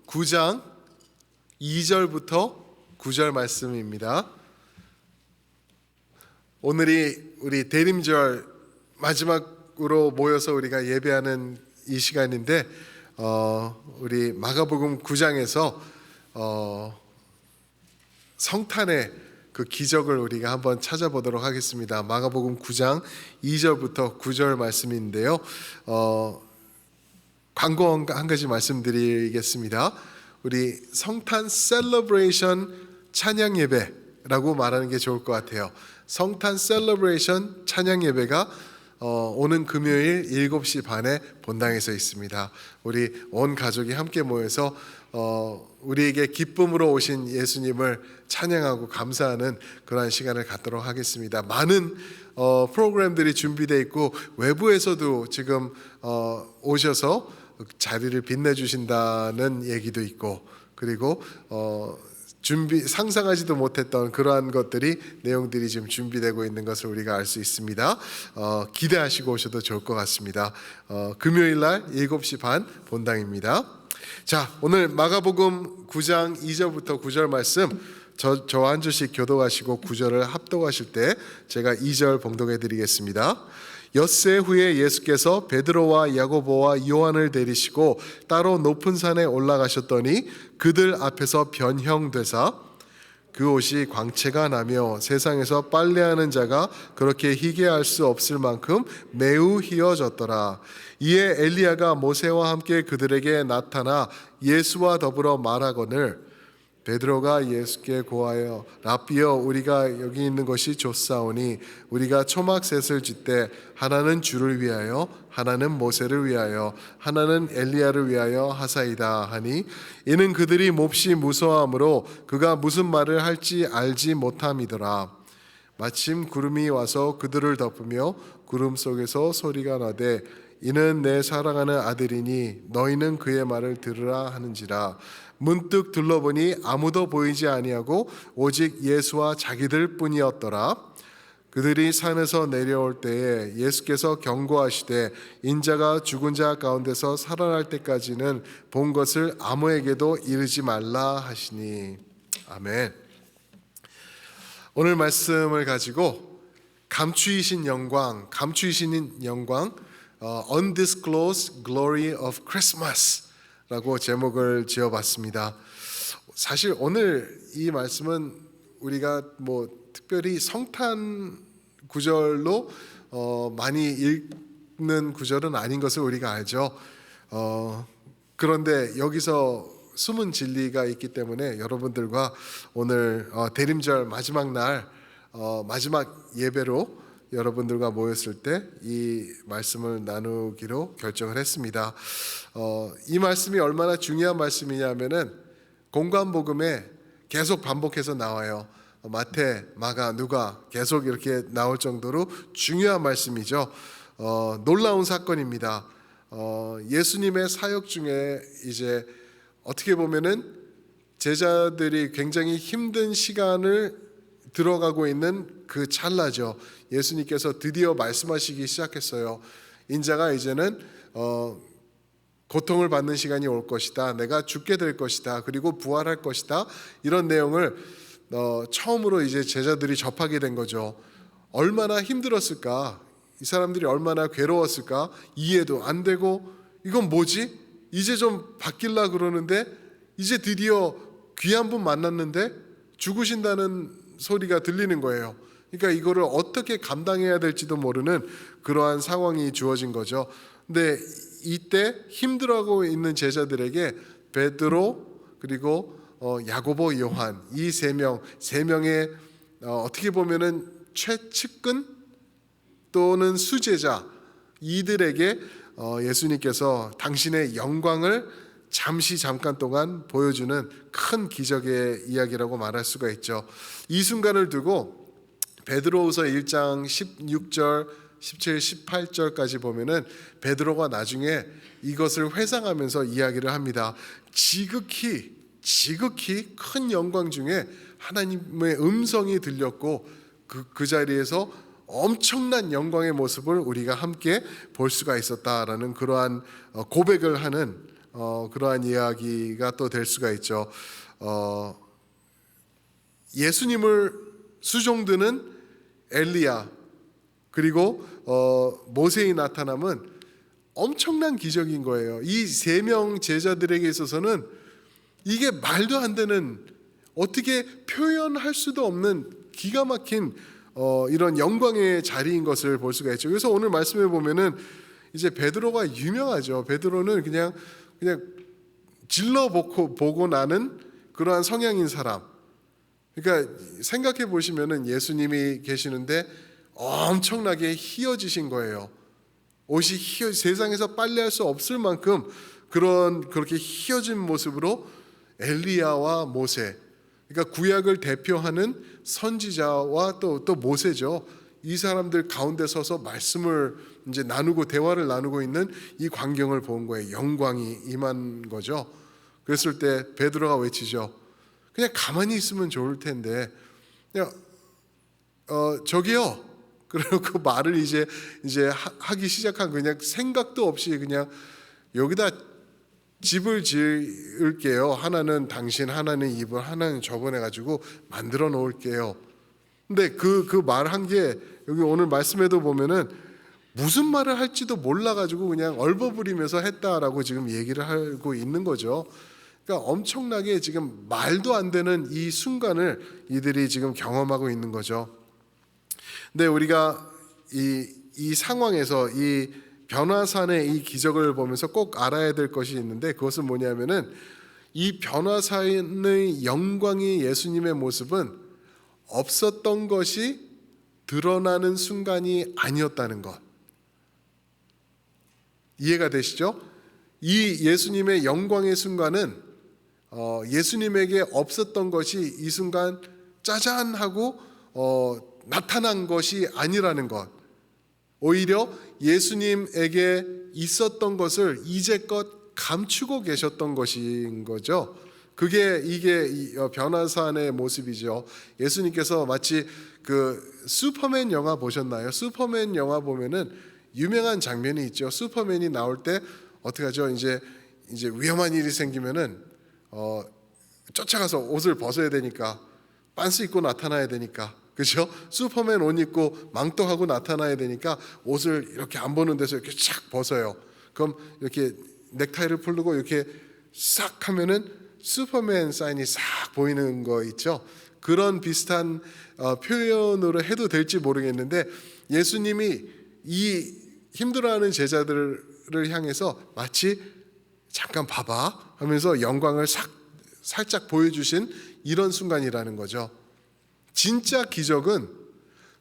9장 2절부터 9절 말씀입니다. 오늘이 우리 대림절 마지막으로 모여서 우리가 예배하는 이 시간인데 우리 마가복음 9장에서 성탄의 그 기적을 우리가 한번 찾아보도록 하겠습니다. 마가복음 9장 2절부터 9절 말씀인데요. 광고 한 가지 말씀드리겠습니다. 우리 성탄 셀러브레이션 찬양 예배라고 말하는 게 좋을 것 같아요. 성탄 셀러브레이션 찬양 예배가 오는 금요일 7시 반에 본당에서 있습니다. 우리 온 가족이 함께 모여서 우리에게 기쁨으로 오신 예수님을 찬양하고 감사하는 그러한 시간을 갖도록 하겠습니다. 많은 프로그램들이 준비되어 있고 외부에서도 지금 오셔서 자리를 빛내주신다는 얘기도 있고, 그리고 상상하지도 못했던 그러한 것들이 내용들이 지금 준비되고 있는 것을 우리가 알 수 있습니다. 기대하시고 오셔도 좋을 것 같습니다. 금요일 날 7시 반 본당입니다. 자, 오늘 마가복음 9장 2절부터 9절 말씀 저와 한 줄씩 교독하시고 9절을 합독하실 때 제가 2절 봉독해 드리겠습니다. 엿새 후에 예수께서 베드로와 야고보와 요한을 데리시고 따로 높은 산에 올라가셨더니 그들 앞에서 변형되사 그 옷이 광채가 나며 세상에서 빨래하는 자가 그렇게 희게할 수 없을 만큼 매우 희어졌더라. 이에 엘리야가 모세와 함께 그들에게 나타나 예수와 더불어 말하거늘 베드로가 예수께 고하여 랍비여 우리가 여기 있는 것이 좋사오니 우리가 초막셋을 짓되 하나는 주를 위하여 하나는 모세를 위하여 하나는 엘리야를 위하여 하사이다 하니 이는 그들이 몹시 무서워하므로 그가 무슨 말을 할지 알지 못함이더라. 마침 구름이 와서 그들을 덮으며 구름 속에서 소리가 나되 이는 내 사랑하는 아들이니 너희는 그의 말을 들으라 하는지라. 문득 둘러보니 아무도 보이지 아니하고 오직 예수와 자기들 뿐이었더라. 그들이 산에서 내려올 때에 예수께서 경고하시되 인자가 죽은 자 가운데서 살아날 때까지는 본 것을 아무에게도 이르지 말라 하시니. 아멘. 오늘 말씀을 가지고 감추이신 영광, Undisclosed Glory of Christmas 라고 제목을 지어봤습니다. 사실 오늘 이 말씀은 우리가 특별히 성탄 구절로 많이 읽는 구절은 아닌 것을 우리가 알죠. 그런데 여기서 숨은 진리가 있기 때문에 여러분들과 오늘 대림절 마지막 날 마지막 예배로 여러분들과 모였을 때 이 말씀을 나누기로 결정을 했습니다. 이 말씀이 얼마나 중요한 말씀이냐면은 공관복음에 계속 반복해서 나와요. 마태, 마가, 누가 계속 이렇게 나올 정도로 중요한 말씀이죠. 놀라운 사건입니다. 예수님의 사역 중에 이제 어떻게 보면은 제자들이 굉장히 힘든 시간을 들어가고 있는 그 찰나죠. 예수님께서 드디어 말씀하시기 시작했어요. 인자가 이제는 고통을 받는 시간이 올 것이다. 내가 죽게 될 것이다. 그리고 부활할 것이다. 이런 내용을 처음으로 이제 제자들이 접하게 된 거죠. 얼마나 힘들었을까? 이 사람들이 얼마나 괴로웠을까? 이해도 안 되고 이건 뭐지? 이제 좀 바뀔라 그러는데 이제 드디어 귀한 분 만났는데 죽으신다는 소리가 들리는 거예요. 그러니까 이거를 어떻게 감당해야 될지도 모르는 그러한 상황이 주어진 거죠. 근데 이때 힘들어하고 있는 제자들에게 베드로 그리고 야고보, 요한 이 세 명의 어떻게 보면은 최측근 또는 수제자 이들에게 예수님께서 당신의 영광을 잠깐 동안 보여주는 큰 기적의 이야기라고 말할 수가 있죠. 이 순간을 두고 베드로후서 1장 16절, 17, 18절까지 보면은 베드로가 나중에 이것을 회상하면서 이야기를 합니다. 지극히 큰 영광 중에 하나님의 음성이 들렸고 그 자리에서 엄청난 영광의 모습을 우리가 함께 볼 수가 있었다라는 그러한 고백을 하는 그러한 이야기가 또 될 수가 있죠. 예수님을 수종드는 엘리야 그리고 모세의 나타남은 엄청난 기적인 거예요. 이 세 명 제자들에게 있어서는 이게 말도 안 되는, 어떻게 표현할 수도 없는 기가 막힌 이런 영광의 자리인 것을 볼 수가 있죠. 그래서 오늘 말씀해 보면은 이제 베드로가 유명하죠. 베드로는 그냥 질러 보고 나는 그러한 성향인 사람. 그러니까 생각해 보시면은 예수님이 계시는데 엄청나게 희어지신 거예요. 옷이 세상에서 빨래할 수 없을 만큼 그렇게 희어진 모습으로 엘리야와 모세, 그러니까 구약을 대표하는 선지자와 또 모세죠. 이 사람들 가운데 서서 말씀을 이제 나누고 대화를 나누고 있는 이 광경을 본 거예요. 영광이 임한 거죠. 그랬을 때 베드로가 외치죠. 그냥 가만히 있으면 좋을 텐데, 그냥 저기요. 그래놓고 말을 이제 하기 시작한, 그냥 생각도 없이 그냥 여기다 집을 지을게요. 하나는 당신, 하나는 이분, 하나는 저분 해가지고 만들어 놓을게요. 근데 그 말 한 게 여기 오늘 말씀에도 보면은 무슨 말을 할지도 몰라가지고 그냥 얼버무리면서 했다라고 지금 얘기를 하고 있는 거죠. 그러니까 엄청나게 지금 말도 안 되는 이 순간을 이들이 지금 경험하고 있는 거죠. 근데 우리가 이 상황에서 이 변화산의 이 기적을 보면서 꼭 알아야 될 것이 있는데, 그것은 뭐냐면은 이 변화산의 영광이 예수님의 모습은 없었던 것이 드러나는 순간이 아니었다는 것. 이해가 되시죠? 이 예수님의 영광의 순간은 예수님에게 없었던 것이 이 순간 짜잔 하고 나타난 것이 아니라는 것. 오히려 예수님에게 있었던 것을 이제껏 감추고 계셨던 것인 거죠. 이게 변화산의 모습이죠. 예수님께서 마치 그 슈퍼맨 영화 보셨나요? 슈퍼맨 영화 보면은 유명한 장면이 있죠. 슈퍼맨이 나올 때 어떻게 하죠? 이제 위험한 일이 생기면은 쫓아가서 옷을 벗어야 되니까, 빤스 입고 나타나야 되니까, 그렇죠? 슈퍼맨 옷 입고 망토하고 나타나야 되니까 옷을 이렇게 안 보는 데서 이렇게 쫙 벗어요. 그럼 이렇게 넥타이를 풀고 이렇게 싹 하면은 슈퍼맨 사인이 싹 보이는 거 있죠? 그런 비슷한 표현으로 해도 될지 모르겠는데, 예수님이 이 힘들어하는 제자들을 향해서 마치 잠깐 봐봐 하면서 영광을 살짝 보여주신 이런 순간이라는 거죠. 진짜 기적은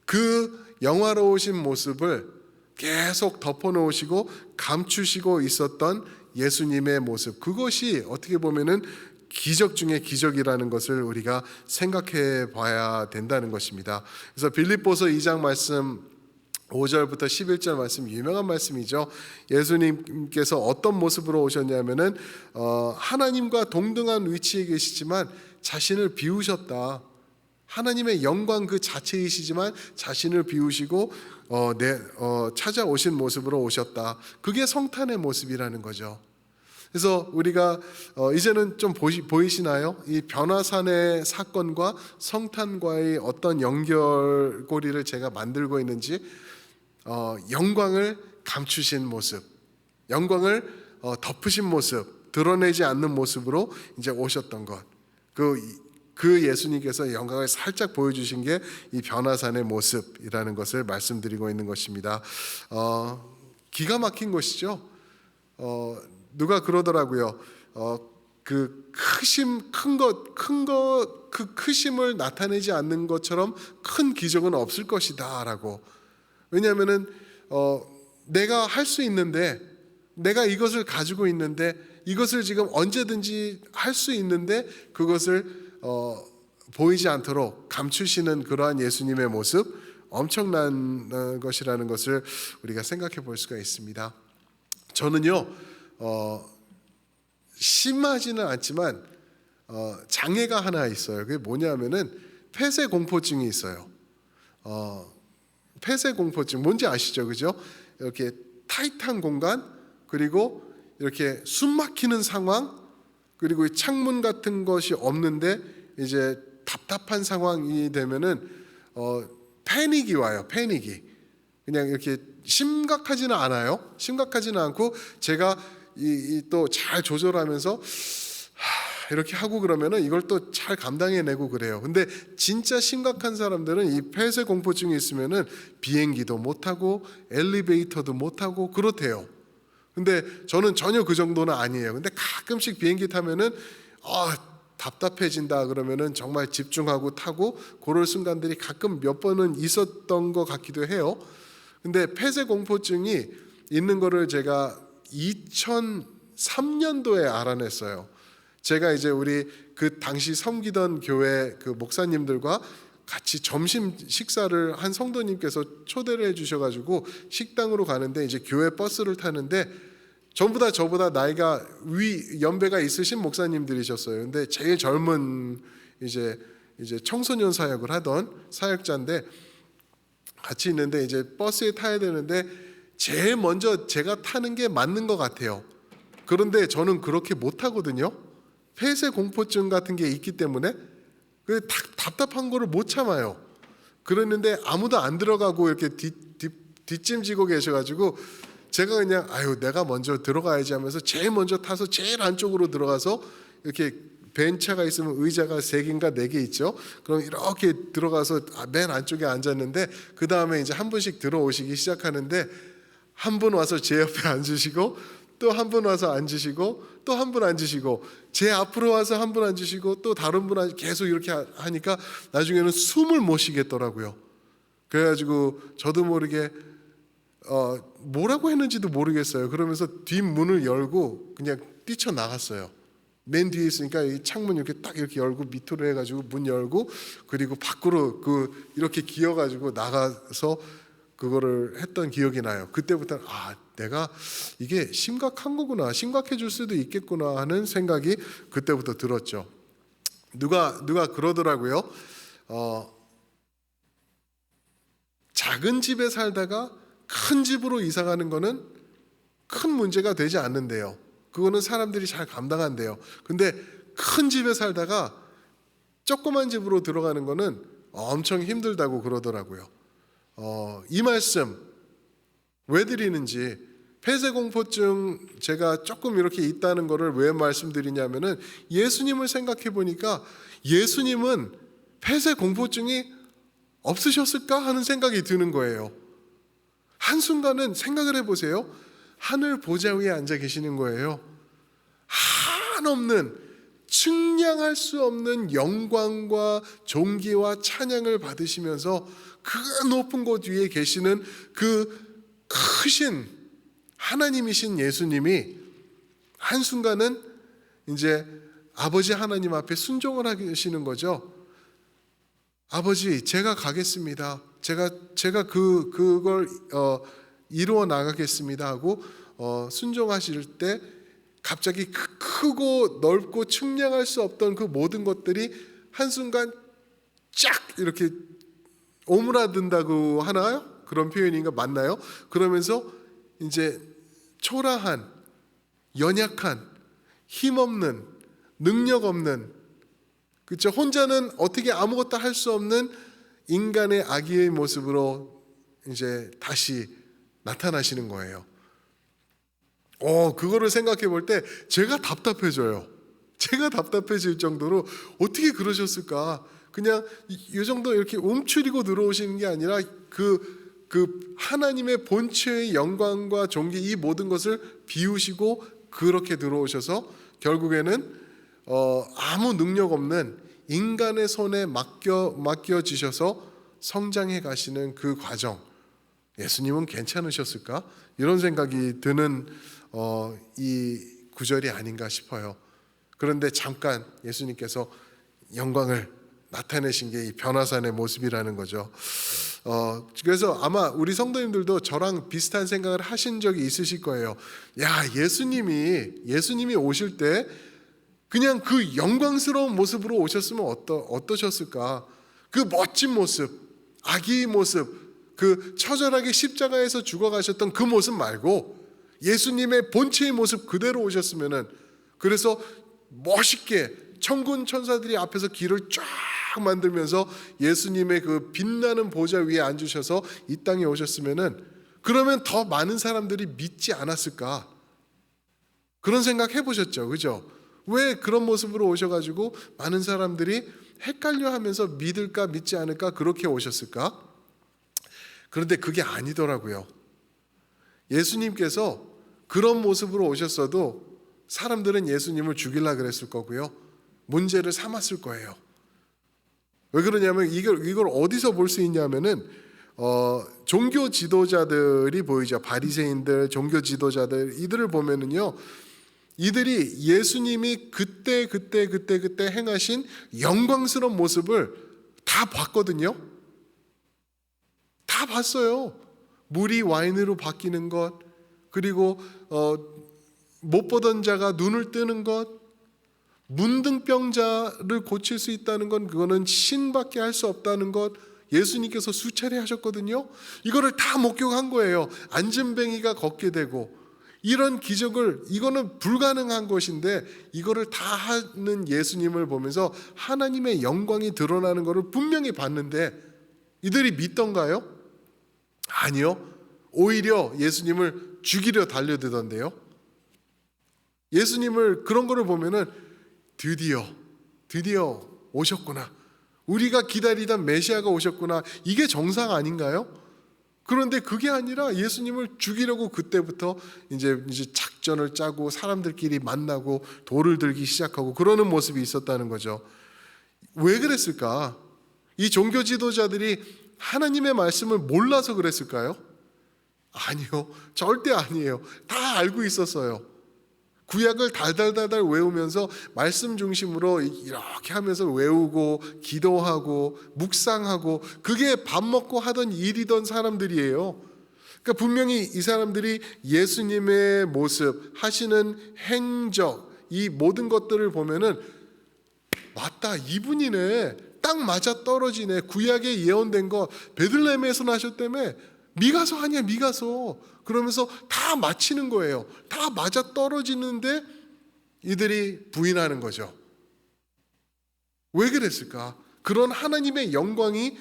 그 영화로우신 모습을 계속 덮어놓으시고 감추시고 있었던 예수님의 모습, 그것이 어떻게 보면은 기적 중에 기적이라는 것을 우리가 생각해 봐야 된다는 것입니다. 그래서 빌립보서 2장 말씀 5절부터 11절 말씀, 유명한 말씀이죠. 예수님께서 어떤 모습으로 오셨냐면은 하나님과 동등한 위치에 계시지만 자신을 비우셨다. 하나님의 영광 그 자체이시지만 자신을 비우시고 찾아오신 모습으로 오셨다. 그게 성탄의 모습이라는 거죠. 그래서 우리가 이제는 좀 보이시나요? 이 변화산의 사건과 성탄과의 어떤 연결고리를 제가 만들고 있는지, 영광을 감추신 모습, 영광을 덮으신 모습, 드러내지 않는 모습으로 이제 오셨던 것. 그 예수님께서 영광을 살짝 보여주신 게 이 변화산의 모습이라는 것을 말씀드리고 있는 것입니다. 기가 막힌 것이죠. 누가 그러더라고요. 그 그 크심을 나타내지 않는 것처럼 큰 기적은 없을 것이다라고. 왜냐하면은 내가 할 수 있는데, 내가 이것을 가지고 있는데, 이것을 지금 언제든지 할 수 있는데 그것을 보이지 않도록 감추시는 그러한 예수님의 모습, 엄청난 것이라는 것을 우리가 생각해 볼 수가 있습니다. 저는요 심하지는 않지만 장애가 하나 있어요. 그게 뭐냐면은 폐쇄공포증이 있어요. 폐쇄공포증 뭔지 아시죠? 그죠? 이렇게 타이트한 공간, 그리고 이렇게 숨 막히는 상황, 그리고 이 창문 같은 것이 없는데 이제 답답한 상황이 되면은 패닉이 와요. 패닉이. 그냥 이렇게 심각하지는 않아요. 심각하지는 않고 제가 또 잘 조절하면서 이렇게 하고 그러면은 이걸 또 잘 감당해내고 그래요. 근데 진짜 심각한 사람들은 이 폐쇄 공포증이 있으면은 비행기도 못 타고 엘리베이터도 못 타고 그렇대요. 근데 저는 전혀 그 정도는 아니에요. 근데 가끔씩 비행기 타면은 답답해진다 그러면은 정말 집중하고 타고 그럴 순간들이 가끔 몇 번은 있었던 것 같기도 해요. 근데 폐쇄 공포증이 있는 거를 제가 2003년도에 알아냈어요. 제가 이제 우리 그 당시 섬기던 교회 그 목사님들과 같이 점심 식사를 한 성도님께서 초대를 해주셔가지고 식당으로 가는데 이제 교회 버스를 타는데 전부 다 저보다 나이가 연배가 있으신 목사님들이셨어요. 근데 제일 젊은 이제 청소년 사역을 하던 사역자인데 같이 있는데 이제 버스에 타야 되는데 제일 먼저 제가 타는 게 맞는 것 같아요. 그런데 저는 그렇게 못 하거든요. 폐쇄 공포증 같은 게 있기 때문에 그 답답한 거를 못 참아요. 그랬는데 아무도 안 들어가고 이렇게 뒷짐지고 계셔가지고 제가 그냥 내가 먼저 들어가야지 하면서 제일 먼저 타서 제일 안쪽으로 들어가서 이렇게 벤치가 있으면 의자가 3개인가 4개 있죠. 그럼 이렇게 들어가서 맨 안쪽에 앉았는데 그 다음에 이제 한 분씩 들어오시기 시작하는데 한 분 와서 제 옆에 앉으시고 또 한 분 와서 앉으시고 또 한 분 앉으시고 제 앞으로 와서 한 분 앉으시고 또 다른 분 계속 이렇게 하니까 나중에는 숨을 못 쉬겠더라고요. 그래가지고 저도 모르게 뭐라고 했는지도 모르겠어요. 그러면서 뒷문을 열고 그냥 뛰쳐나갔어요. 맨 뒤에 있으니까 이 창문 이렇게 딱 이렇게 열고 밑으로 해가지고 문 열고 그리고 밖으로 이렇게 기어가지고 나가서 그거를 했던 기억이 나요. 그때부터는 내가 이게 심각한 거구나, 심각해질 수도 있겠구나 하는 생각이 그때부터 들었죠. 누가 그러더라고요. 작은 집에 살다가 큰 집으로 이사 가는 거는 큰 문제가 되지 않는데요. 그거는 사람들이 잘 감당한대요. 근데 큰 집에 살다가 조그만 집으로 들어가는 거는 엄청 힘들다고 그러더라고요. 이 말씀 왜 드리는지, 폐쇄 공포증 제가 조금 이렇게 있다는 거를 왜 말씀드리냐면은 예수님을 생각해 보니까 예수님은 폐쇄 공포증이 없으셨을까 하는 생각이 드는 거예요. 한순간은 생각을 해보세요. 하늘 보좌 위에 앉아 계시는 거예요. 한없는 측량할 수 없는 영광과 존귀와 찬양을 받으시면서 그 높은 곳 위에 계시는 그 크신 하나님이신 예수님이 한순간은 이제 아버지 하나님 앞에 순종을 하시는 거죠. 아버지, 제가 가겠습니다. 제가 그걸 이루어 나가겠습니다 하고 순종하실 때 갑자기 크고 넓고 측량할 수 없던 그 모든 것들이 한순간 쫙 이렇게 오므라든다고 하나요? 그런 표현인가 맞나요? 그러면서 이제 초라한, 연약한, 힘없는, 능력 없는, 그렇죠? 혼자는 어떻게 아무것도 할 수 없는 인간의 아기의 모습으로 이제 다시 나타나시는 거예요. 그거를 생각해 볼 때 제가 답답해져요. 제가 답답해질 정도로 어떻게 그러셨을까? 그냥 이 정도 이렇게 움츠리고 들어오시는 게 아니라 그 하나님의 본체의 영광과 존귀 이 모든 것을 비우시고 그렇게 들어오셔서 결국에는 아무 능력 없는 인간의 손에 맡겨지셔서 성장해 가시는 그 과정, 예수님은 괜찮으셨을까? 이런 생각이 드는 이 구절이 아닌가 싶어요. 그런데 잠깐 예수님께서 영광을 나타내신 게 이 변화산의 모습이라는 거죠. 그래서 아마 우리 성도님들도 저랑 비슷한 생각을 하신 적이 있으실 거예요. 예수님이 오실 때 그냥 그 영광스러운 모습으로 오셨으면 어떠셨을까? 그 멋진 모습, 아기의 모습, 그 처절하게 십자가에서 죽어가셨던 그 모습 말고 예수님의 본체의 모습 그대로 오셨으면은, 그래서 멋있게 천군 천사들이 앞에서 길을 쫙 만들면서 예수님의 그 빛나는 보좌 위에 앉으셔서 이 땅에 오셨으면은, 그러면 더 많은 사람들이 믿지 않았을까? 그런 생각 해보셨죠? 그죠? 왜 그런 모습으로 오셔가지고 많은 사람들이 헷갈려하면서 믿을까 믿지 않을까 그렇게 오셨을까? 그런데 그게 아니더라고요. 예수님께서 그런 모습으로 오셨어도 사람들은 예수님을 죽이려고 그랬을 거고요, 문제를 삼았을 거예요. 왜 그러냐면 이걸 어디서 볼 수 있냐면은 종교 지도자들이 보이죠. 바리새인들, 종교 지도자들, 이들을 보면은요, 이들이 예수님이 그때 행하신 영광스러운 모습을 다 봤거든요. 다 봤어요. 물이 와인으로 바뀌는 것, 그리고 못 보던 자가 눈을 뜨는 것, 문둥병자를 고칠 수 있다는 건 그거는 신밖에 할 수 없다는 것, 예수님께서 수차례 하셨거든요. 이거를 다 목격한 거예요. 안진뱅이가 걷게 되고, 이런 기적을, 이거는 불가능한 것인데 이거를 다 하는 예수님을 보면서 하나님의 영광이 드러나는 것을 분명히 봤는데 이들이 믿던가요? 아니요. 오히려 예수님을 죽이려 달려들던데요. 예수님을, 그런 거를 보면은 드디어 오셨구나, 우리가 기다리던 메시아가 오셨구나, 이게 정상 아닌가요? 그런데 그게 아니라 예수님을 죽이려고 그때부터 이제 작전을 짜고 사람들끼리 만나고 돌을 들기 시작하고 그러는 모습이 있었다는 거죠. 왜 그랬을까? 이 종교 지도자들이 하나님의 말씀을 몰라서 그랬을까요? 아니요, 절대 아니에요. 다 알고 있었어요. 구약을 달달달달 외우면서 말씀 중심으로 이렇게 하면서 외우고 기도하고 묵상하고, 그게 밥 먹고 하던 일이던 사람들이에요. 그러니까 분명히 이 사람들이 예수님의 모습, 하시는 행적, 이 모든 것들을 보면은 맞다, 이분이네, 딱 맞아 떨어지네, 구약에 예언된 거 베들레헴에서 나셨다며, 미가서 아니야, 미가서, 그러면서 다 맞히는 거예요. 다 맞아 떨어지는데 이들이 부인하는 거죠. 왜 그랬을까? 그런 하나님의 영광이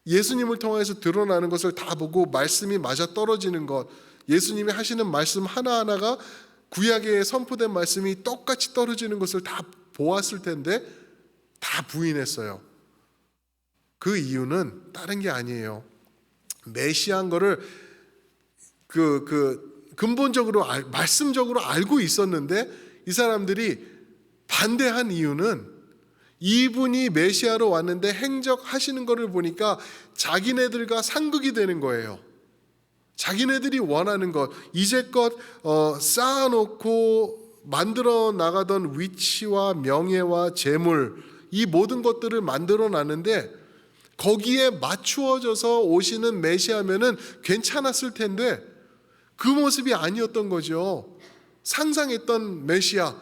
예수님을 통해서 드러나는 것을 다 보고 말씀이 맞아 떨어지는 것, 예수님이 하시는 말씀 하나하나가 구약에 선포된 말씀이 똑같이 떨어지는 것을 다 보았을 텐데 다 부인했어요. 그 이유는 다른 게 아니에요. 메시아인 거를 근본적으로 말씀적으로 알고 있었는데 이 사람들이 반대한 이유는 이분이 메시아로 왔는데 행적하시는 것을 보니까 자기네들과 상극이 되는 거예요. 자기네들이 원하는 것, 이제껏 쌓아놓고 만들어 나가던 위치와 명예와 재물, 이 모든 것들을 만들어 놨는데 거기에 맞추어져서 오시는 메시아면은 괜찮았을 텐데 그 모습이 아니었던 거죠. 상상했던 메시아,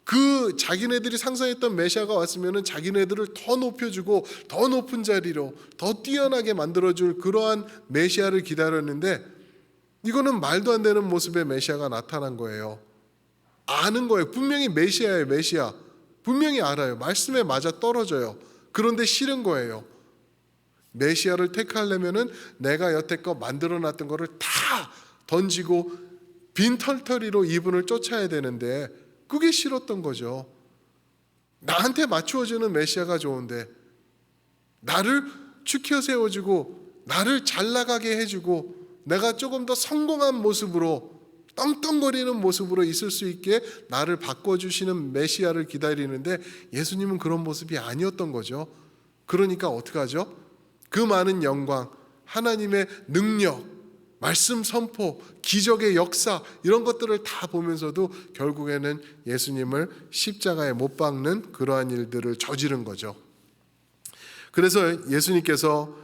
그 자기네들이 상상했던 메시아가 왔으면은 자기네들을 더 높여주고 더 높은 자리로 더 뛰어나게 만들어줄 그러한 메시아를 기다렸는데 이거는 말도 안 되는 모습의 메시아가 나타난 거예요. 아는 거예요. 분명히 메시아예요. 메시아 분명히 알아요. 말씀에 맞아 떨어져요. 그런데 싫은 거예요. 메시아를 택하려면은 내가 여태껏 만들어놨던 거를 다 던지고 빈털터리로 이분을 쫓아야 되는데 그게 싫었던 거죠. 나한테 맞추어주는 메시아가 좋은데, 나를 추켜 세워주고 나를 잘 나가게 해주고 내가 조금 더 성공한 모습으로, 떵떵거리는 모습으로 있을 수 있게 나를 바꿔주시는 메시아를 기다리는데 예수님은 그런 모습이 아니었던 거죠. 그러니까 어떡하죠? 그 많은 영광, 하나님의 능력, 말씀 선포, 기적의 역사, 이런 것들을 다 보면서도 결국에는 예수님을 십자가에 못 박는 그러한 일들을 저지른 거죠. 그래서 예수님께서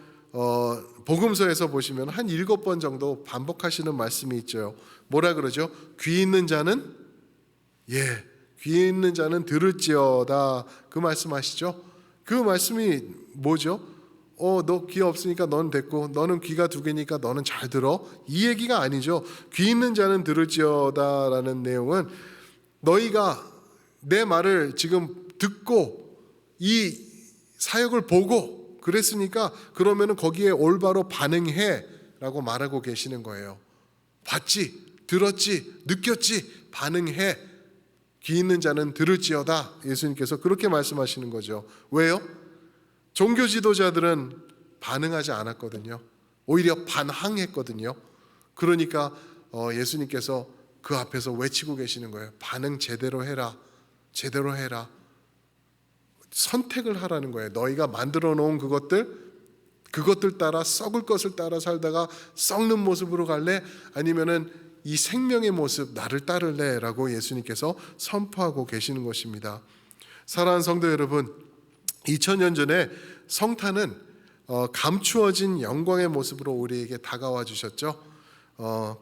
복음서에서 보시면 한 7번 정도 반복하시는 말씀이 있죠. 뭐라 그러죠? 귀 있는 자는 귀 있는 자는 들을지어다, 그 말씀하시죠. 그 말씀이 뭐죠? 너 귀 없으니까 너는 됐고 너는 귀가 두 개니까 너는 잘 들어, 이 얘기가 아니죠. 귀 있는 자는 들을지어다라는 내용은 너희가 내 말을 지금 듣고 이 사역을 보고 그랬으니까 그러면은 거기에 올바로 반응해 라고 말하고 계시는 거예요. 봤지, 들었지, 느꼈지, 반응해. 귀 있는 자는 들을지어다. 예수님께서 그렇게 말씀하시는 거죠. 왜요? 종교 지도자들은 반응하지 않았거든요. 오히려 반항했거든요. 그러니까 예수님께서 그 앞에서 외치고 계시는 거예요. 반응 제대로 해라. 제대로 해라. 선택을 하라는 거예요. 너희가 만들어 놓은 그것들 따라 썩을 것을 따라 살다가 썩는 모습으로 갈래? 아니면은 이 생명의 모습 나를 따를래? 라고 예수님께서 선포하고 계시는 것입니다. 사랑하는 성도 여러분, 2000년 전에 성탄은 감추어진 영광의 모습으로 우리에게 다가와 주셨죠.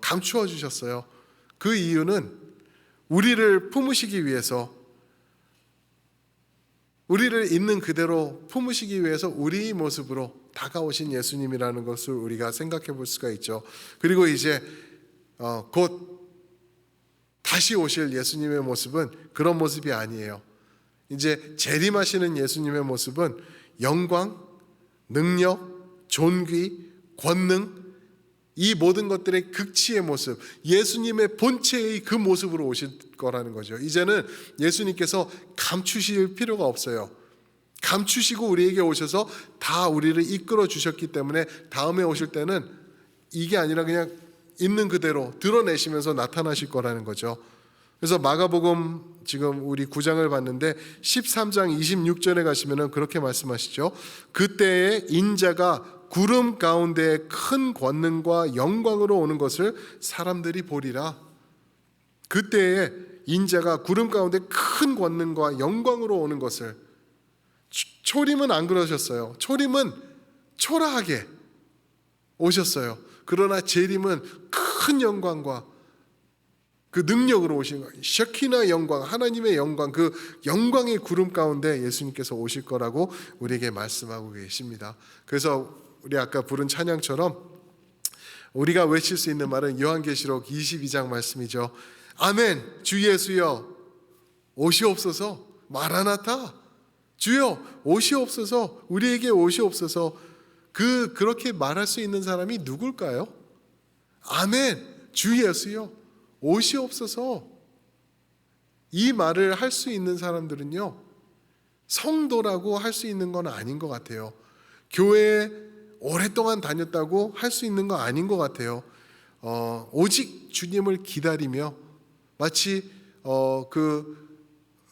감추어 주셨어요. 그 이유는 우리를 품으시기 위해서, 우리를 있는 그대로 품으시기 위해서 우리 모습으로 다가오신 예수님이라는 것을 우리가 생각해 볼 수가 있죠. 그리고 이제 곧 다시 오실 예수님의 모습은 그런 모습이 아니에요. 이제 재림하시는 예수님의 모습은 영광, 능력, 존귀, 권능, 이 모든 것들의 극치의 모습, 예수님의 본체의 그 모습으로 오실 거라는 거죠. 이제는 예수님께서 감추실 필요가 없어요. 감추시고 우리에게 오셔서 다 우리를 이끌어 주셨기 때문에 다음에 오실 때는 이게 아니라 그냥 있는 그대로 드러내시면서 나타나실 거라는 거죠. 그래서 마가복음 지금 우리 9장을 봤는데 13장 26절에 가시면은 그렇게 말씀하시죠. 그때에 인자가 구름 가운데 큰 권능과 영광으로 오는 것을 사람들이 보리라. 그때에 인자가 구름 가운데 큰 권능과 영광으로 오는 것을, 초림은 안 그러셨어요. 초림은 초라하게 오셨어요. 그러나 재림은 큰 영광과 그 능력으로 오신 거예요. 셔키나 영광, 하나님의 영광, 그 영광의 구름 가운데 예수님께서 오실 거라고 우리에게 말씀하고 계십니다. 그래서 우리 아까 부른 찬양처럼 우리가 외칠 수 있는 말은 요한계시록 22장 말씀이죠. 아멘. 주 예수여 오시옵소서. 마라나타. 주여 오시옵소서. 우리에게 오시옵소서. 그렇게 말할 수 있는 사람이 누굴까요? 아멘. 주 예수여 오시옵소서. 이 말을 할 수 있는 사람들은요, 성도라고 할 수 있는 건 아닌 것 같아요. 교회에 오랫동안 다녔다고 할 수 있는 거 아닌 것 같아요. 오직 주님을 기다리며 마치 그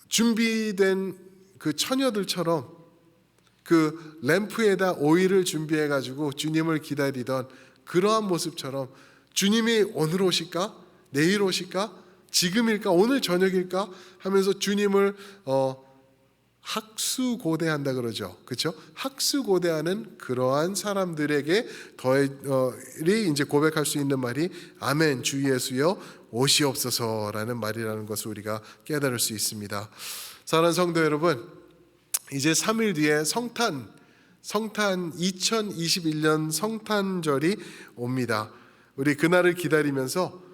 준비된 그 처녀들처럼 그 램프에다 오일을 준비해 가지고 주님을 기다리던 그러한 모습처럼, 주님이 오늘 오실까? 내일 오실까? 지금일까? 오늘 저녁일까? 하면서 주님을 학수고대한다 그러죠. 그렇죠? 학수고대하는 그러한 사람들에게 이 이제 고백할 수 있는 말이 아멘 주 예수여 오시옵소서라는 말이라는 것을 우리가 깨달을 수 있습니다. 사랑하는 성도 여러분, 이제 3일 뒤에 성탄 2021년 성탄절이 옵니다. 우리 그날을 기다리면서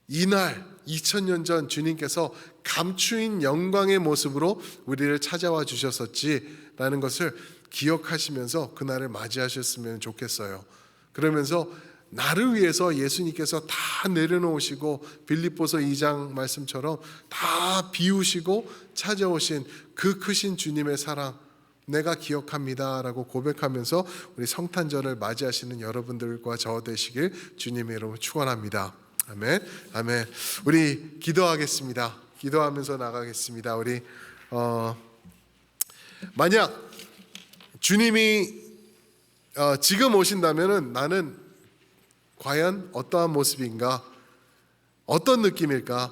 이날 2000년 전 주님께서 감추인 영광의 모습으로 우리를 찾아와 주셨었지라는 것을 기억하시면서 그날을 맞이하셨으면 좋겠어요. 그러면서 나를 위해서 예수님께서 다 내려놓으시고 빌립보서 2장 말씀처럼 다 비우시고 찾아오신 그 크신 주님의 사랑 내가 기억합니다 라고 고백하면서 우리 성탄절을 맞이하시는 여러분들과 저 되시길 주님의 이름으로 축원합니다. 아멘. 아멘. 우리 기도하겠습니다. 기도하면서 나가겠습니다. 우리 만약 주님이 지금 오신다면은 나는 과연 어떠한 모습인가? 어떤 느낌일까?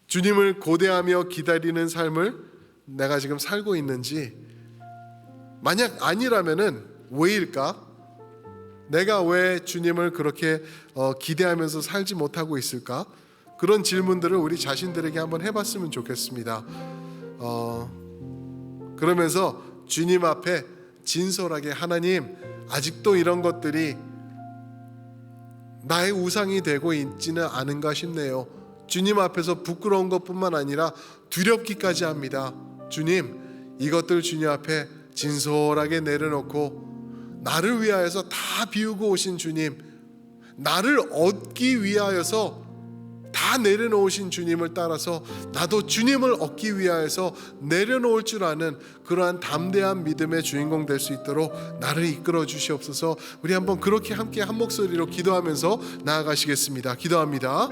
주님을 고대하며 기다리는 삶을 내가 지금 살고 있는지, 만약 아니라면은 왜일까? 내가 왜 주님을 그렇게 기대하면서 살지 못하고 있을까? 그런 질문들을 우리 자신들에게 한번 해봤으면 좋겠습니다. 그러면서 주님 앞에 진솔하게 하나님, 아직도 이런 것들이 나의 우상이 되고 있지는 않은가 싶네요. 주님 앞에서 부끄러운 것뿐만 아니라 두렵기까지 합니다. 주님, 이것들 주님 앞에 진솔하게 내려놓고 나를 위하여서 다 비우고 오신 주님, 나를 얻기 위하여서 다 내려놓으신 주님을 따라서 나도 주님을 얻기 위하여서 내려놓을 줄 아는 그러한 담대한 믿음의 주인공 될 수 있도록 나를 이끌어 주시옵소서. 우리 한번 그렇게 함께 한 목소리로 기도하면서 나아가시겠습니다. 기도합니다.